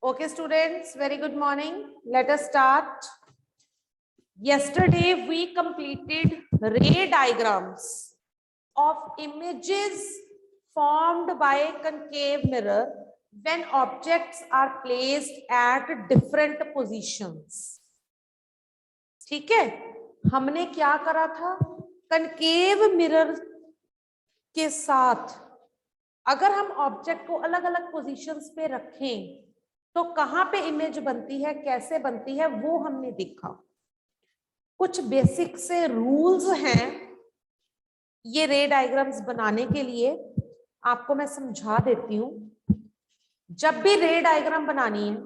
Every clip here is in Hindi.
Okay, students, very good morning. Let us start. Yesterday, we completed ray diagrams of images formed by a concave mirror when objects are placed at different positions. ठीक है, हमने क्या करा था? कनकेव मिरर के साथ अगर हम ऑब्जेक्ट को अलग अलग पोजीशंस पे रखें तो कहां पे इमेज बनती है, कैसे बनती है, वो हमने देखा। कुछ बेसिक से रूल्स हैं ये रे डायग्राम्स बनाने के लिए, आपको मैं समझा देती हूं। जब भी रे डायग्राम बनानी है,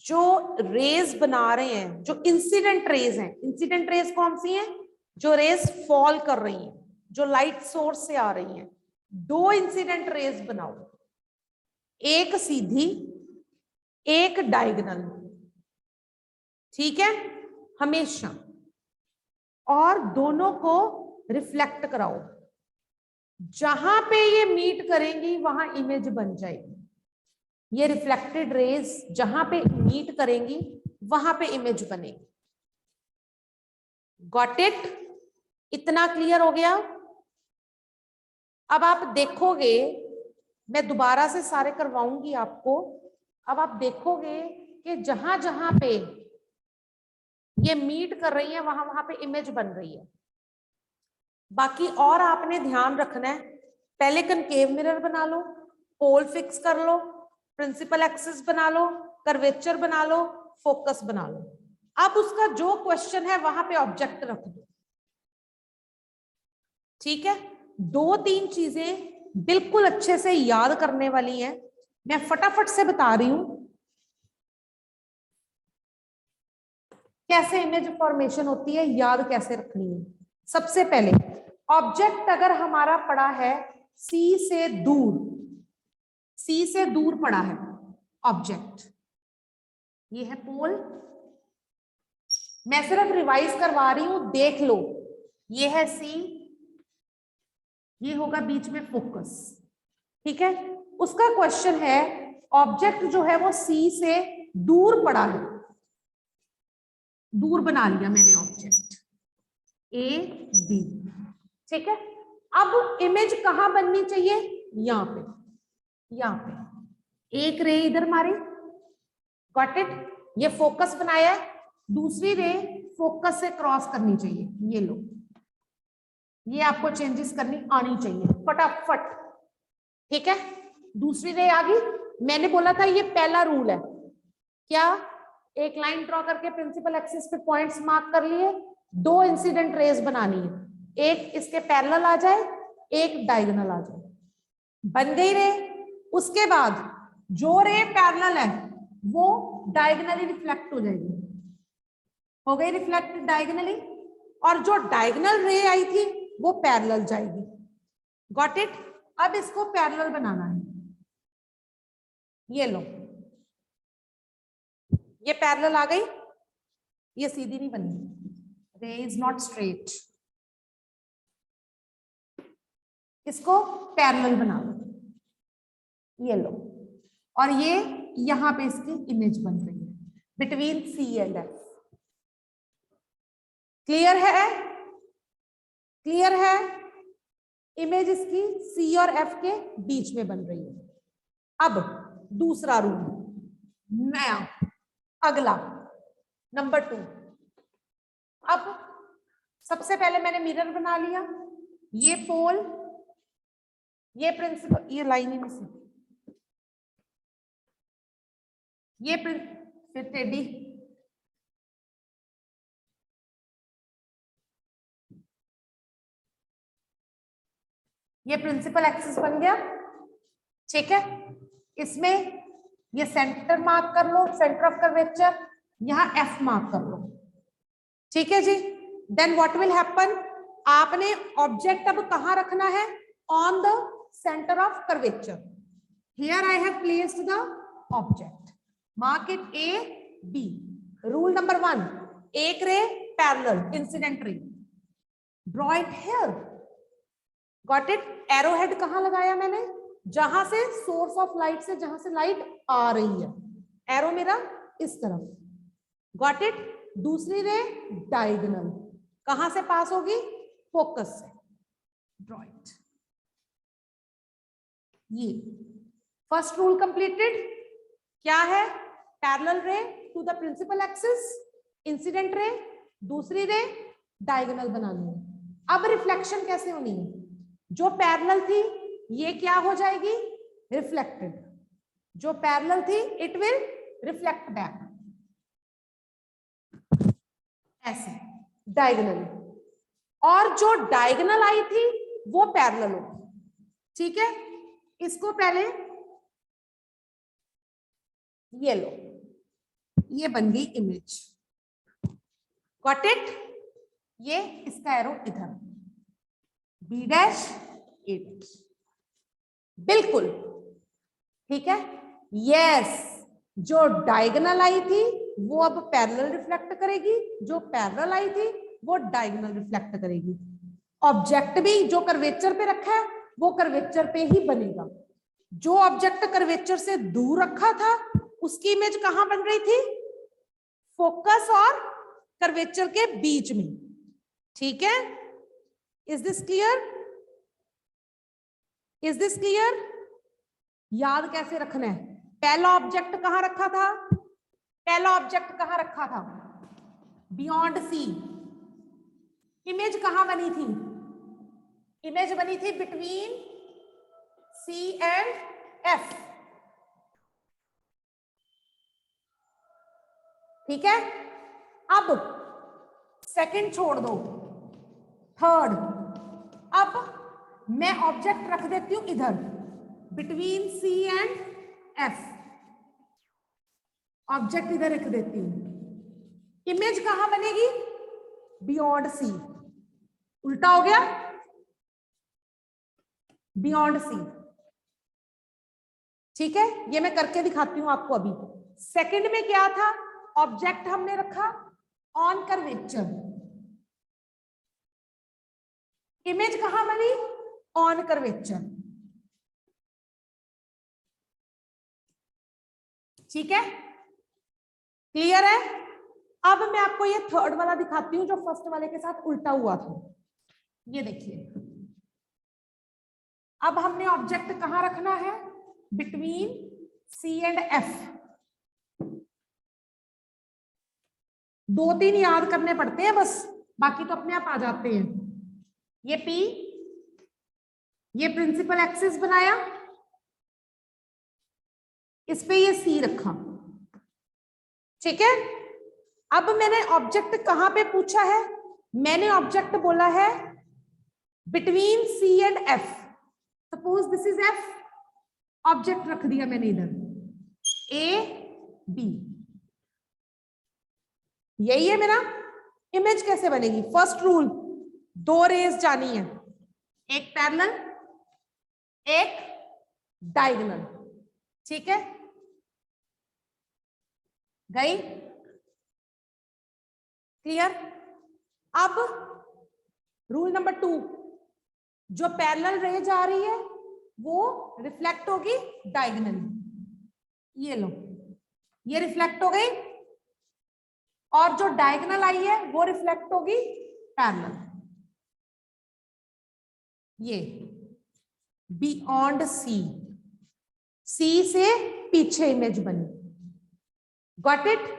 जो रेज बना रहे हैं, जो इंसिडेंट रेज हैं, इंसिडेंट रेज कौन सी हैं? जो रेज फॉल कर रही हैं, जो लाइट सोर्स से आ रही हैं। दो इंसिडेंट रेज बनाओ, एक सीधी, एक डायगोनल, ठीक है, हमेशा, और दोनों को रिफ्लेक्ट कराओ। जहां पे ये मीट करेंगी वहां इमेज बन जाएगी। ये रिफ्लेक्टेड रेज जहां पे मीट करेंगी वहां पे इमेज बनेगी। Got it? इतना क्लियर हो गया? अब आप देखोगे, मैं दोबारा से सारे करवाऊंगी आपको। अब आप देखोगे कि जहां जहां पे ये मीट कर रही है वहां वहां पे इमेज बन रही है। बाकी और आपने ध्यान रखना है, पहले कनकेव मिरर बना लो, पोल फिक्स कर लो, प्रिंसिपल एक्सिस बना लो, कर्वेचर बना लो, फोकस बना लो। अब उसका जो क्वेश्चन है वहां पे ऑब्जेक्ट रख दो, ठीक है। दो तीन चीजें बिल्कुल अच्छे से याद करने वाली हैं, मैं फटाफट से बता रही हूं कैसे इमेज फॉर्मेशन होती है, याद कैसे रखनी है। सबसे पहले ऑब्जेक्ट अगर हमारा पड़ा है सी से दूर, सी से दूर पड़ा है ऑब्जेक्ट, ये है पोल। मैं सिर्फ रिवाइज करवा रही हूं, देख लो। ये है सी, ये होगा बीच में फोकस, ठीक है। उसका क्वेश्चन है, ऑब्जेक्ट जो है वो सी से दूर पड़ा है, दूर बना लिया मैंने ऑब्जेक्ट ए बी, ठीक है। अब इमेज कहां बननी चाहिए? यहां पे, यहां पे एक रे इधर मारी, गॉट इट। ये फोकस बनाया है, दूसरी रे फोकस से क्रॉस करनी चाहिए, ये लो। ये आपको चेंजेस करनी आनी चाहिए फटाफट, ठीक है। दूसरी रे आ गई। मैंने बोला था ये पहला रूल है, क्या? एक लाइन ड्रॉ करके प्रिंसिपल एक्सिस पे पॉइंट्स मार्क कर लिए, दो इंसिडेंट रेज बनानी है, एक इसके पैरेलल आ जाए, एक डायगोनल आ जाए, बन गई रे। उसके बाद जो रे पैरेलल है वो डायगोनली रिफ्लेक्ट हो जाएगी, हो गई रिफ्लेक्ट डायगोनली, और जो डायगोनल रे आई थी वो पैरेलल जाएगी, गॉट इट। अब इसको पैरेलल बनाना है, ये लो, ये पैरेलल आ गई, ये सीधी नहीं बनी, रे इज नॉट स्ट्रेट, इसको पैरेलल बना लो, ये लो, और ये यहां पे इसकी इमेज बन रही है between C and F. Clear है? क्लियर है? इमेज इसकी सी और एफ के बीच में बन रही है। अब दूसरा रूल नया, अगला नंबर 2। अब सबसे पहले मैंने मिरर बना लिया, ये पोल, ये प्रिंसिपल, ये लाइन ही मिसिंग, ये फिर टेडी, ये प्रिंसिपल एक्सिस बन गया, ठीक है। इसमें ये सेंटर मार्क कर लो, सेंटर ऑफ कर्वेचर, यहां एफ मार्क कर लो, ठीक है जी। देन व्हाट विल हैपन, आपने ऑब्जेक्ट अब कहां रखना है? On the centre of curvature. Here I have placed the object, mark it A B. Rule number 1, एक ray parallel incident ray, draw it here, got it. Arrow head कहां लगाया मैंने? जहां से सोर्स ऑफ लाइट से, जहां से लाइट आ रही है, एरो मेरा इस तरफ, गॉट इट। दूसरी रे डायगोनल, कहां से पास होगी? फोकस से, ड्रॉ इट। ये फर्स्ट रूल कंप्लीटेड। क्या है? Parallel ray to the principal axis, incident ray, दूसरी रे डायगोनल बनानी है। अब रिफ्लेक्शन कैसे होनी है? जो पैरेलल थी ये क्या हो जाएगी? रिफ्लेक्टेड। जो पैरेलल थी इट विल रिफ्लेक्ट बैक, ऐसे डायगोनली। और जो डायगोनल आई थी वो पैरेलल होगी, ठीक है। इसको पहले ये लो, ये बन गई इमेज, गॉट इट। ये इसका एरो इधर, बी डैश ए डैश, बिल्कुल ठीक है। यस, जो डायगोनल आई थी वो अब पैरेलल रिफ्लेक्ट करेगी, जो पैरेलल आई थी वो डायगोनल रिफ्लेक्ट करेगी। ऑब्जेक्ट भी जो कर्वेचर पे रखा है वो कर्वेचर पे ही बनेगा। जो ऑब्जेक्ट कर्वेचर से दूर रखा था उसकी इमेज कहां बन रही थी? फोकस और कर्वेचर के बीच में, ठीक है। Is this clear? Is this clear? याद कैसे रखना है? पहला ऑब्जेक्ट कहां रखा था? पहला ऑब्जेक्ट कहां रखा था? बियॉन्ड सी। इमेज कहां बनी थी? इमेज बनी थी बिटवीन सी एंड एफ, ठीक है। अब सेकंड छोड़ दो, थर्ड। अब मैं ऑब्जेक्ट रख देती हूं इधर between C and F, object इधर रख देती हूं। इमेज कहां बनेगी? Beyond C. उल्टा हो गया, बियॉन्ड सी, ठीक है। ये मैं करके दिखाती हूं आपको अभी। सेकंड में क्या था? ऑब्जेक्ट हमने रखा ऑन कर्वेचर, इमेज कहां बनी? ऑन कर्वेचर, ठीक है। क्लियर है? अब मैं आपको ये थर्ड वाला दिखाती हूं जो फर्स्ट वाले के साथ उल्टा हुआ था। ये देखिए, अब हमने ऑब्जेक्ट कहां रखना है? Between C and F. दो तीन याद करने पड़ते हैं बस, बाकी तो अपने आप आ जाते हैं। ये P, ये प्रिंसिपल एक्सिस बनाया, इस पे ये C रखा, ठीक है। अब मैंने ऑब्जेक्ट कहां पे पूछा है? मैंने ऑब्जेक्ट बोला है between C and F। Suppose this is F, object रख दिया मैंने इधर A B, यही है मेरा। इमेज कैसे बनेगी? फर्स्ट रूल, दो रेज जानी है, एक पैरेलल एक डायगोनल, ठीक है। गई? क्लियर? अब रूल नंबर 2, जो पैरेलल रे जा रही है वो रिफ्लेक्ट होगी डायगोनली। ये लो, ये रिफ्लेक्ट हो गई, और जो डायगोनल आई है वो रिफ्लेक्ट होगी पैरेलल। ये बियॉन्ड सी, सी से पीछे इमेज बनी, गॉट इट।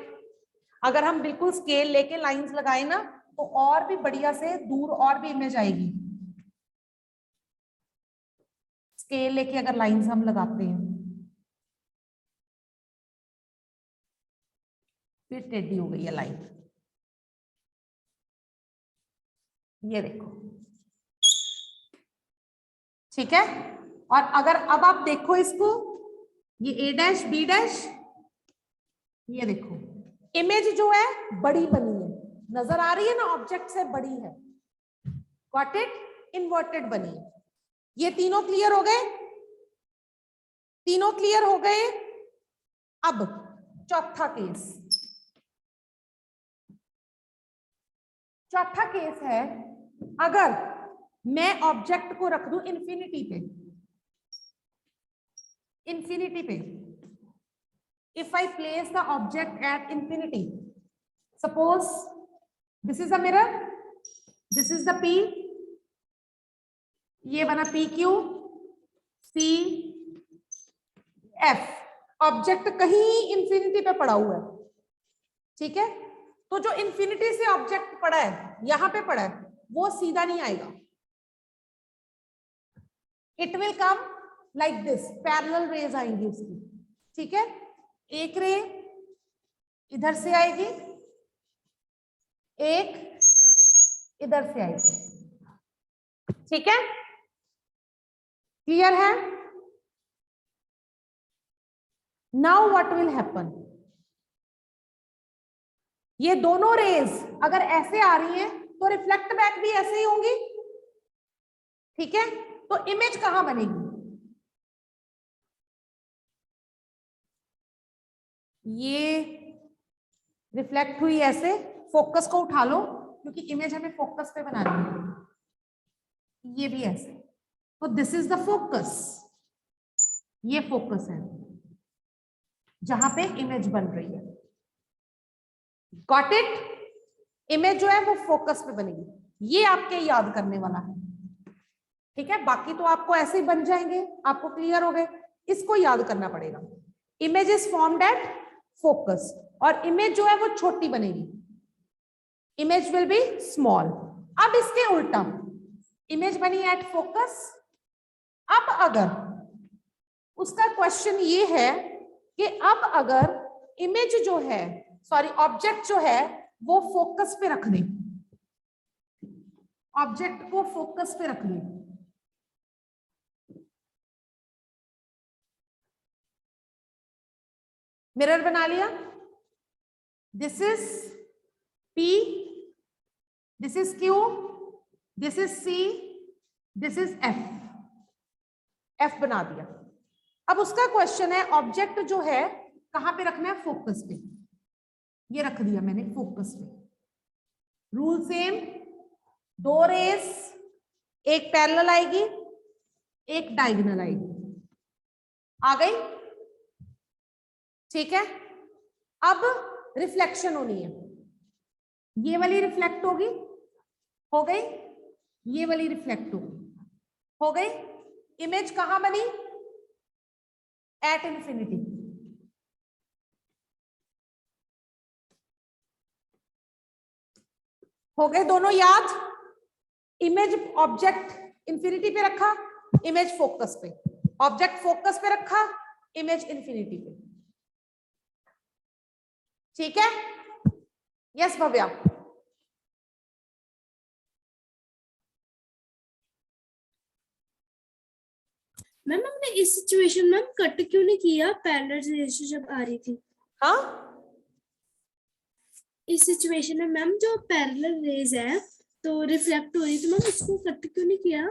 अगर हम बिल्कुल स्केल लेके लाइंस लगाए ना तो और भी बढ़िया से दूर और भी इमेज आएगी। स्केल लेके अगर लाइंस हम लगाते हैं, फिर टेढ़ी हो गई है लाइन, ये देखो, ठीक है। और अगर अब आप देखो इसको, ये ए डैश बी डैश, ये देखो इमेज जो है बड़ी बनी है, नजर आ रही है ना, ऑब्जेक्ट से बड़ी है, गॉट इट। इन्वर्टेड बनी है। ये तीनों क्लियर हो गए? तीनों क्लियर हो गए। अब चौथा केस, चौथा केस है अगर मैं ऑब्जेक्ट को रख दूं इंफिनिटी पे, इंफिनिटी पे, if I place the object at infinity, suppose this is a mirror, this is the P, ये बना PQ, C, F, ऑब्जेक्ट कहीं इंफिनिटी पे पड़ा हुआ है, ठीक है। तो जो इंफिनिटी से ऑब्जेक्ट पड़ा है, यहां पे पड़ा है, वो सीधा नहीं आएगा, it will come like this, parallel raise आएंगी उसकी, ठीक है। एक रे इधर से आएगी, एक इधर से आएगी, ठीक है, क्लियर है। नाउ व्हाट विल हैपन, ये दोनों रेज अगर ऐसे आ रही हैं तो रिफ्लेक्ट बैक भी ऐसे ही होंगी, ठीक है। तो इमेज कहां बनेगी, ये रिफ्लेक्ट हुई ऐसे, फोकस को उठा लो क्योंकि इमेज हमें फोकस पे बनानी है, ये भी ऐसे, तो दिस इज द फोकस, ये फोकस है जहां पे इमेज बन रही है, गॉट इट। इमेज जो है वो फोकस पे बनेगी, ये आपके याद करने वाला है, ठीक है। बाकी तो आपको ऐसे ही बन जाएंगे, आपको क्लियर हो गए, इसको याद करना पड़ेगा। Image is formed at focus, और इमेज जो है वो छोटी बनेगी, इमेज विल बी स्मॉल। अब इसके उल्टा, इमेज बनी एट फोकस, अब अगर उसका क्वेश्चन ये है कि अब अगर इमेज जो है, सॉरी ऑब्जेक्ट जो है वो फोकस पे रख दे, ऑब्जेक्ट को फोकस पे रख दे, मिरर बना लिया, this is P, this is Q, this is C, this is F, F बना दिया। अब उसका क्वेश्चन है ऑब्जेक्ट जो है कहां पे रखना है, फोकस पे, ये रख दिया मैंने फोकस पे। रूल सेम, दो रेस, एक पैरेलल आएगी, एक डायगोनल आएगी, आ गई, ठीक है। अब रिफ्लेक्शन होनी है, ये वाली रिफ्लेक्ट होगी, हो गई, ये वाली रिफ्लेक्ट होगी, हो गई। इमेज कहां बनी, एट इंफिनिटी, हो गए दोनों याद। इमेज ऑब्जेक्ट इंफिनिटी पे रखा, इमेज फोकस पे, ऑब्जेक्ट फोकस पे रखा, इमेज इंफिनिटी पे, ठीक है। यस भव्या, मैम हमने इस सिचुएशन में कट क्यों नहीं किया, पैरेलल रेस जब आ रही थी। हाँ इस सिचुएशन में मैम जो पैरेलल रेज है तो रिफ्लेक्ट हो रही, तो मैम उसको कट क्यों नहीं किया।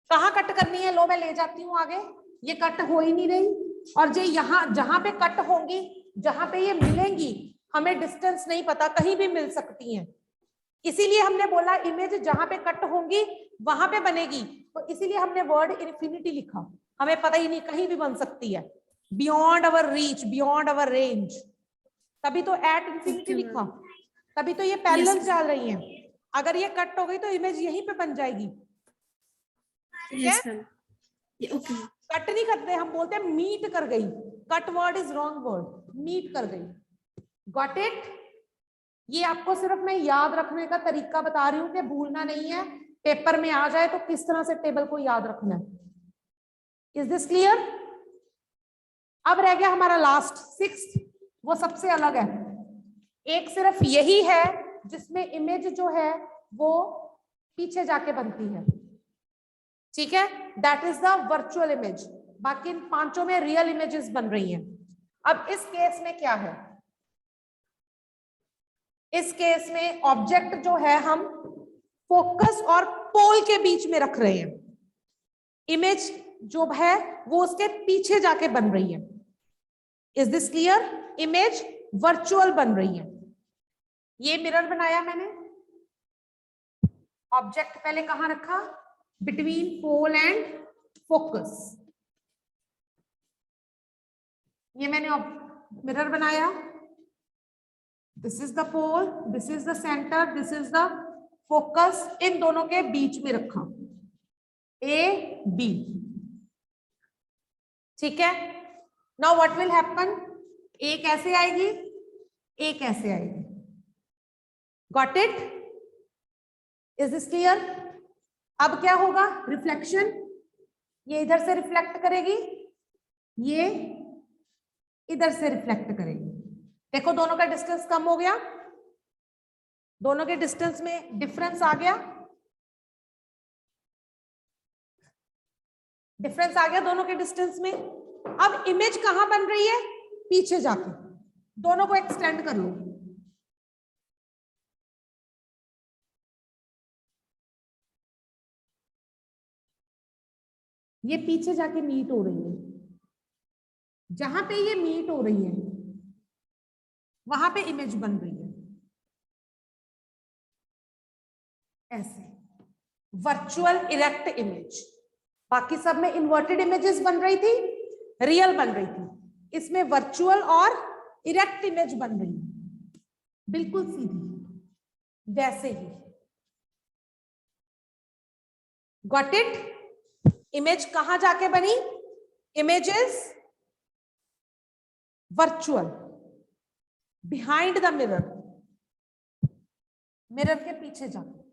कहाँ कट करनी है, लो मैं ले जाती हूँ आगे, ये कट हो ही नहीं रही, और जो यहाँ जहां पे कट होंगी, जहां पे ये मिलेंगी, हमें डिस्टेंस नहीं पता, कहीं भी मिल सकती हैं, इसीलिए हमने बोला इमेज जहां पे कट होंगी वहां पे बनेगी, तो इसीलिए हमने वर्ड इन्फिनिटी लिखा, हमें पता ही नहीं, कहीं भी बन सकती है, beyond our reach, beyond our range, तभी तो एट इन्फिनिटी लिखा, तभी तो ये पैरेलल चल रही हैं, अगर ये कट हो गई तो इमेज यहीं पे बन जाएगी, यस मैम, ओके। कट नहीं करते, हम बोलते हैं मीट कर गई, cut word is wrong word, meet कर गई, गॉट इट। ये आपको सिर्फ मैं याद रखने का तरीका बता रही हूँ कि भूलना नहीं है, पेपर में आ जाए तो किस तरह से टेबल को याद रखना है। Is this clear. अब रह गया हमारा लास्ट सिक्स्थ, वो सबसे अलग है, एक सिर्फ यही है जिसमें इमेज जो है वो पीछे जाके बनती है, ठीक है, that is the virtual image, बाकी इन पांचों में रियल इमेजेस बन रही हैं। अब इस केस में क्या है, इस केस में ऑब्जेक्ट जो है हम फोकस और पोल के बीच में रख रहे हैं, इमेज जो है वो उसके पीछे जाके बन रही है, is this clear. Image virtual बन रही है, ये मिरर बनाया मैंने, ऑब्जेक्ट पहले कहां रखा, बिटवीन पोल एंड फोकस, ये मैंने मिरर बनाया, this is the pole, this is the centre, this is the focus, इन दोनों के बीच में रखा, ए बी, ठीक है। Now what will happen, A कैसे आएगी, ए कैसे आएगी, got it, is this clear. अब क्या होगा, रिफ्लेक्शन, ये इधर से रिफ्लेक्ट करेगी, ये इधर से रिफ्लेक्ट करेगी। देखो दोनों का डिस्टेंस कम हो गया, दोनों के डिस्टेंस में डिफरेंस आ गया, डिफरेंस आ गया दोनों के डिस्टेंस में। अब इमेज कहां बन रही है, पीछे जाके, दोनों को एक्सटेंड कर लो, ये पीछे जाके मीट हो रही है, जहां पे ये मीट हो रही है वहां पे इमेज बन रही है, ऐसे वर्चुअल इरेक्ट इमेज। बाकी सब में इन्वर्टेड इमेजेस बन रही थी, रियल बन रही थी, इसमें वर्चुअल और इरेक्ट इमेज बन रही है, बिल्कुल सीधी वैसे ही, गॉट इट। इमेज कहां जाके बनी, images virtual behind the mirror, mirror के पीछे जाके।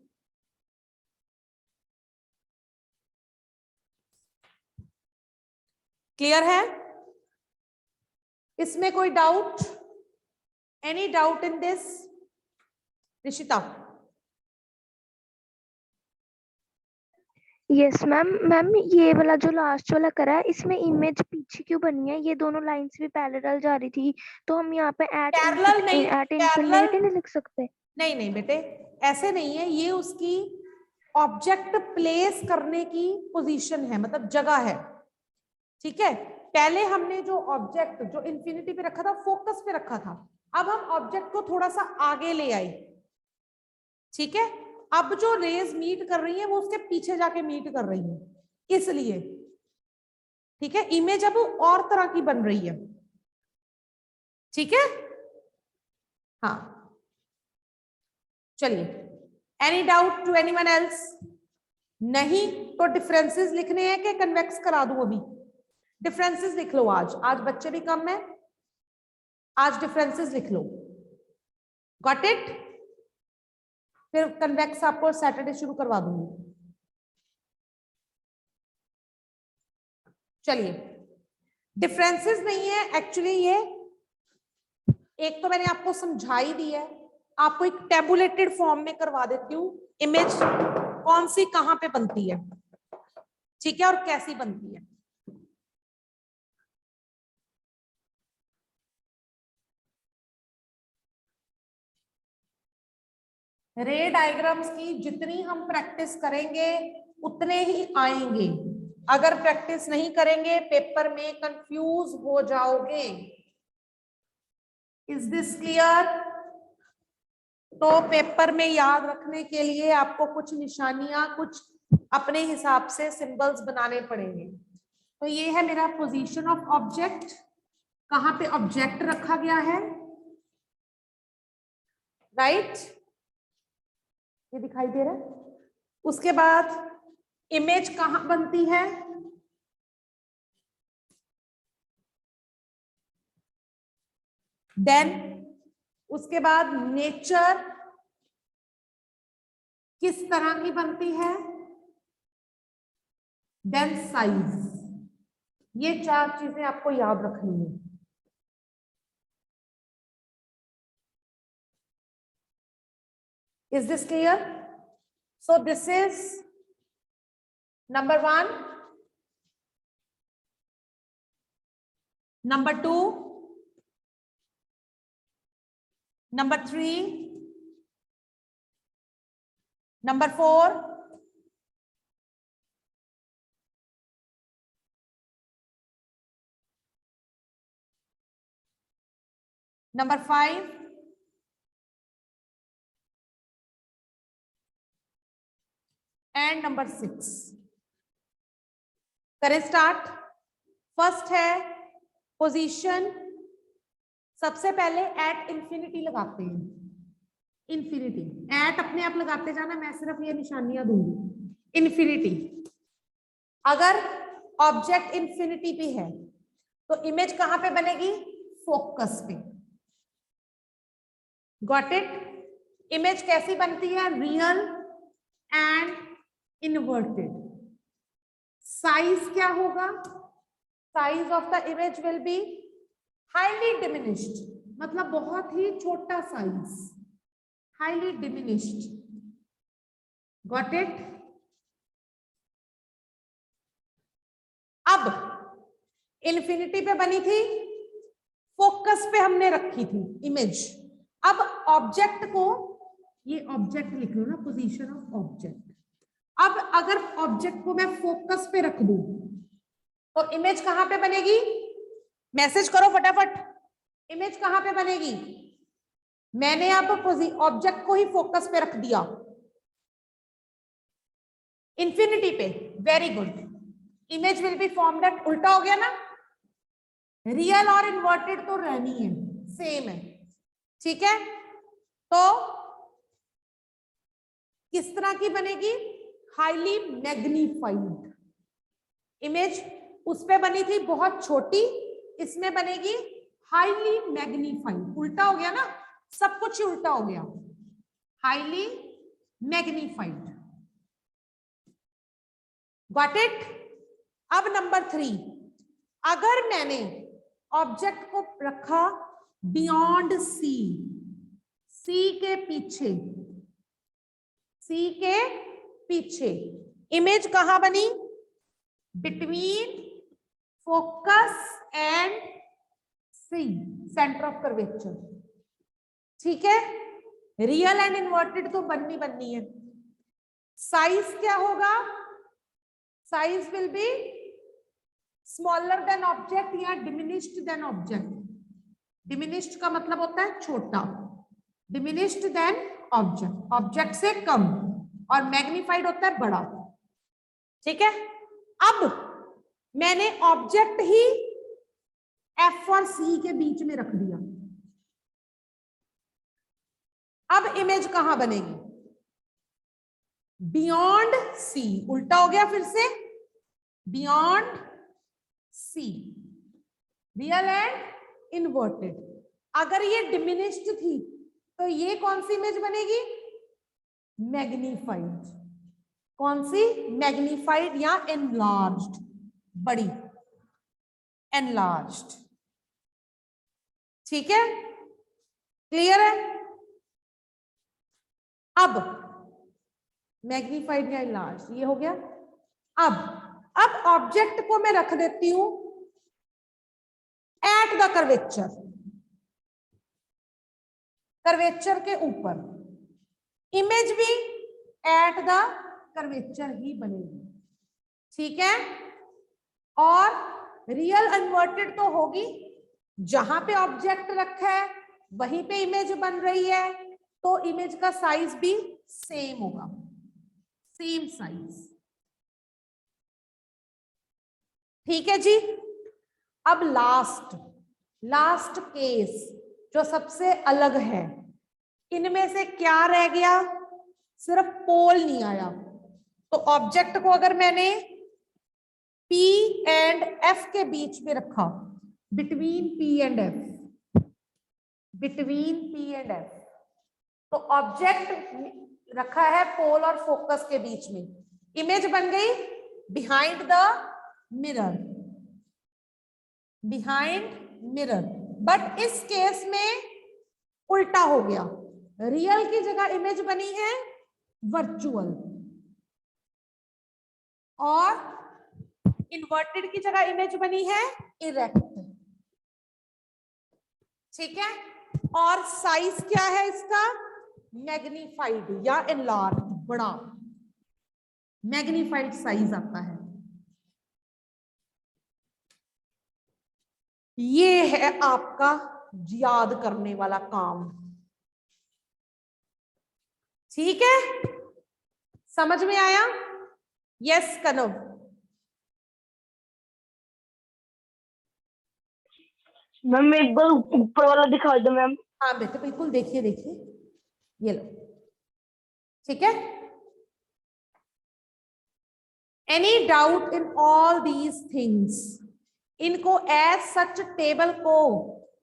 क्लियर है, इसमें कोई doubt, any doubt in this, Rishita. Yes ma'am, ma'am ये वाला जो लास्ट वाला करा है इसमें इमेज पीछे क्यों बनी है, ये दोनों लाइंस भी पैरेलल जा रही थी, तो हम यहाँ पे पैरेलल नहीं, एट पैरेलल इंफिनिटी नहीं लिख सकते? नहीं नहीं बेटे, ऐसे नहीं है, ये उसकी ऑब्जेक्ट प्लेस करने की पोजीशन है, मतलब जगह है, ठीक है। पहले हमने जो ऑब्जेक्ट जो इंफिनिटी पे रखा था, फोकस पे रखा था, अब हम ऑब्जेक्ट को थोड़ा सा आगे ले आए, ठीक है। अब जो रेज मीट कर रही है वो उसके पीछे जाके मीट कर रही है, इसलिए, ठीक है, इमेज अब और तरह की बन रही है, ठीक है। हाँ चलिए, any doubt to anyone else, नहीं तो डिफरेंसेस लिखने हैं कि कन्वेक्स करा दूं अभी, डिफरेंसेस लिख लो, आज आज बच्चे भी कम है, आज डिफरेंसेस लिख लो, गॉट इट। फिर कन्वेक्स आपको सैटरडे शुरू करवा दूंगी। चलिए, डिफरेंसेस नहीं है एक्चुअली, ये एक तो मैंने आपको समझा ही दी है, आपको एक टेबुलेटेड फॉर्म में करवा देती हूँ, इमेज कौन सी कहां पे बनती है, ठीक है, और कैसी बनती है। रे डायग्राम्स की जितनी हम प्रैक्टिस करेंगे उतने ही आएंगे, अगर प्रैक्टिस नहीं करेंगे पेपर में कंफ्यूज हो जाओगे। Is this clear. तो पेपर में याद रखने के लिए आपको कुछ निशानियां, कुछ अपने हिसाब से सिंबल्स बनाने पड़ेंगे। तो ये है मेरा पोजीशन ऑफ ऑब्जेक्ट, कहां पे ऑब्जेक्ट रखा गया है, राइट, ये दिखाई दे रहा है। उसके बाद इमेज कहां बनती है, देन उसके बाद नेचर किस तरह की बनती है, देन साइज, ये चार चीजें आपको याद रखनी है। Is this clear? So this is number 1, number 2, number 3, number 4, number 5, and number 6. करें स्टार्ट। फर्स्ट है पोजीशन सबसे पहले एट इंफिनिटी लगाते हैं, इंफिनिटी, एट अपने आप लगाते जाना, मैं सिर्फ ये निशानियां दूंगी। इंफिनिटी, अगर ऑब्जेक्ट इंफिनिटी पे है तो इमेज कहां पे बनेगी? फोकस पे। Got it? इमेज कैसी बनती है? Real and inverted. साइज क्या होगा? Size of the image will be highly diminished, मतलब बहुत ही छोटा size, highly diminished. Got it? अब इन्फिनिटी पे बनी थी, फोकस पे हमने रखी थी इमेज। अब ऑब्जेक्ट को, ये ऑब्जेक्ट लिख लो ना, पोजीशन ऑफ ऑब्जेक्ट। अब अगर ऑब्जेक्ट को मैं फोकस पे रख दूं तो इमेज कहां पे बनेगी? मैसेज करो फटाफट, इमेज कहां पे बनेगी? मैंने अब ऑब्जेक्ट को ही फोकस पे रख दिया, इंफिनिटी पे। Very good, image will be formed at, उल्टा हो गया ना, रियल और इन्वर्टेड तो रहनी है, सेम है, ठीक है। तो किस तरह की बनेगी? Highly magnified image. उस पे बनी थी बहुत छोटी, इसमें बनेगी हाईली मैग्नीफाइड। उल्टा हो गया ना, सब कुछ ही उल्टा हो गया, हाईली मैग्नीफाइड। Got it? अब नंबर 3, अगर मैंने ऑब्जेक्ट को रखा बियॉन्ड सी, सी के पीछे, सी के पीछे, इमेज कहां बनी? Between focus and C, centre of curvature, ठीक है। रियल एंड इन्वर्टेड तो बननी है। साइज क्या होगा? Size will be smaller than object या डिमिनिश्ड देन ऑब्जेक्ट। डिमिनिश्ड का मतलब होता है छोटा, डिमिनिश्ड देन ऑब्जेक्ट, ऑब्जेक्ट से कम, और मैग्नीफाइड होता है बड़ा, ठीक है। अब मैंने ऑब्जेक्ट ही एफ और सी के बीच में रख दिया, अब इमेज कहां बनेगी? बियॉन्ड सी, उल्टा हो गया फिर से, beyond C, real and inverted. अगर ये डिमिनिश्ड थी तो ये कौन सी इमेज बनेगी? मैग्नीफाइड। कौन सी? मैग्नीफाइड या एनलार्ज्ड, बड़ी, एनलार्ज्ड, ठीक है, क्लियर है? अब मैग्नीफाइड या एनलार्ज्ड ये हो गया। अब ऑब्जेक्ट को मैं रख देती हूं एट द कर्वेचर, कर्वेचर के ऊपर, इमेज भी एट द कर्वेचर ही बनेगी, ठीक है। और रियल इन्वर्टेड तो होगी, जहां पे ऑब्जेक्ट रखा है वहीं पे इमेज बन रही है, तो इमेज का साइज भी सेम होगा, सेम साइज, ठीक है जी। अब लास्ट केस जो सबसे अलग है, इनमें से क्या रह गया? सिर्फ पोल नहीं आया। तो ऑब्जेक्ट को अगर मैंने P एंड F के बीच में रखा, between P and F, between P and F, तो ऑब्जेक्ट रखा है पोल और फोकस के बीच में, इमेज बन गई behind the mirror, behind mirror. But इस केस में उल्टा हो गया, रियल की जगह इमेज बनी है वर्चुअल, और इन्वर्टेड की जगह इमेज बनी है इरेक्ट, ठीक है। और साइज क्या है इसका? मैग्नीफाइड या एनलार्ज, बड़ा, मैग्नीफाइड साइज आता है। ये है आपका याद करने वाला काम, ठीक है, समझ में आया? यस कनव? मैम एक बार ऊपर वाला दिखा दो मैम। हाँ बेटे बिल्कुल, देखिए देखिए, ये लो, ठीक है। Any doubt in all these things? इनको एज सच टेबल को,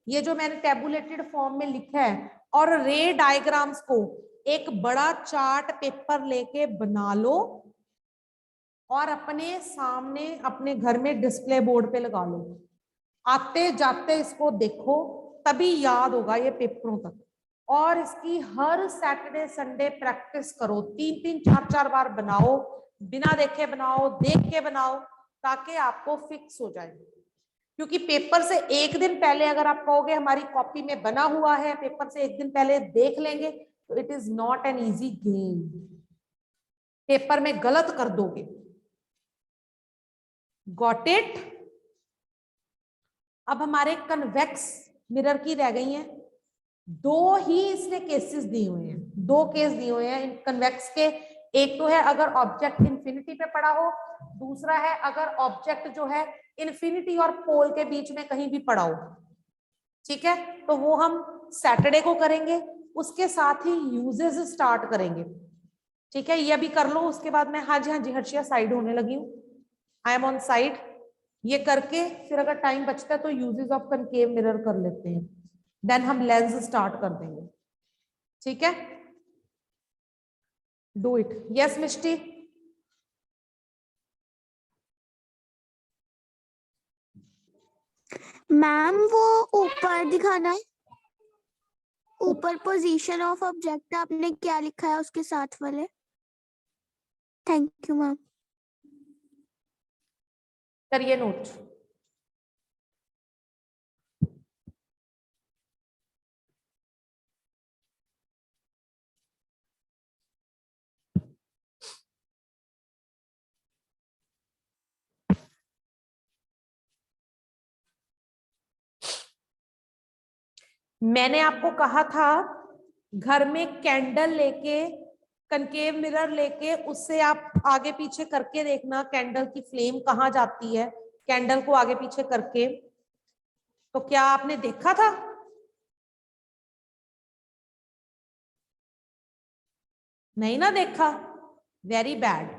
ये जो मैंने टेबुलेटेड फॉर्म में लिखा है, और रे डायग्राम्स को एक बड़ा चार्ट पेपर लेके बना लो और अपने सामने अपने घर में डिस्प्ले बोर्ड पे लगा लो। आते जाते इसको देखो, तभी याद होगा ये पेपरों तक। और इसकी हर सैटरडे संडे प्रैक्टिस करो, 3-3 4-4 बार बनाओ, बिना देखे बनाओ, देख के बनाओ, ताकि आपको फिक्स हो जाए। क्योंकि पेपर से एक दिन पहले अगर आप कहोगे हमारी कॉपी में बना हुआ है, पेपर से एक दिन पहले देख लेंगे, तो it is not an easy game, paper में गलत कर दोगे। Got it? अब हमारे कन्वेक्स मिरर की रह गई हैं, दो ही इसने केसेस दिए हुए हैं, दो केस दिए हुए हैं कन्वेक्स के। एक तो है अगर ऑब्जेक्ट इंफिनिटी पे पड़ा हो, दूसरा है अगर ऑब्जेक्ट जो है इंफिनिटी और पोल के बीच में कहीं भी पड़ा हो। ठीक है, तो वो हम सैटरडे को करेंगे, उसके साथ ही यूजेस स्टार्ट करेंगे। ठीक है, ये भी कर लो, उसके बाद मैं, हाँ जी हर्षिया साइड होने लगी हूँ, आई एम ऑन साइड। ये करके फिर अगर टाइम बचता है तो यूजेस ऑफ कनकेव मिरर कर लेते हैं, देन हम लेंस स्टार्ट कर देंगे। ठीक है, do it. Yes Mishti? Ma'am वो ऊपर दिखाना है, ऊपर पोजीशन ऑफ ऑब्जेक्ट आपने क्या लिखा है उसके साथ वाले। Thank you ma'am. करिए नोट। मैंने आपको कहा था घर में कैंडल लेके, कनकेव मिरर लेके, उससे आप आगे पीछे करके देखना कैंडल की फ्लेम कहाँ जाती है, कैंडल को आगे पीछे करके। तो क्या आपने देखा था? नहीं ना देखा, वेरी बैड।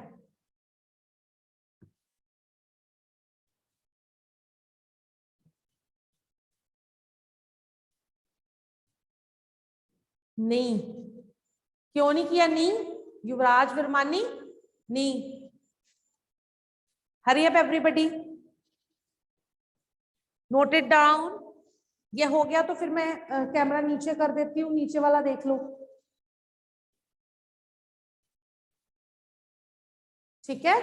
नहीं, क्यों नहीं किया? नहीं, युवराज विरमानी, नहीं। Hurry up everybody, note it down. ये हो गया तो फिर मैं कैमरा नीचे कर देती हूँ, नीचे वाला देख लो। ठीक है,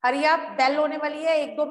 हरी अप, बेल होने वाली है, 1-2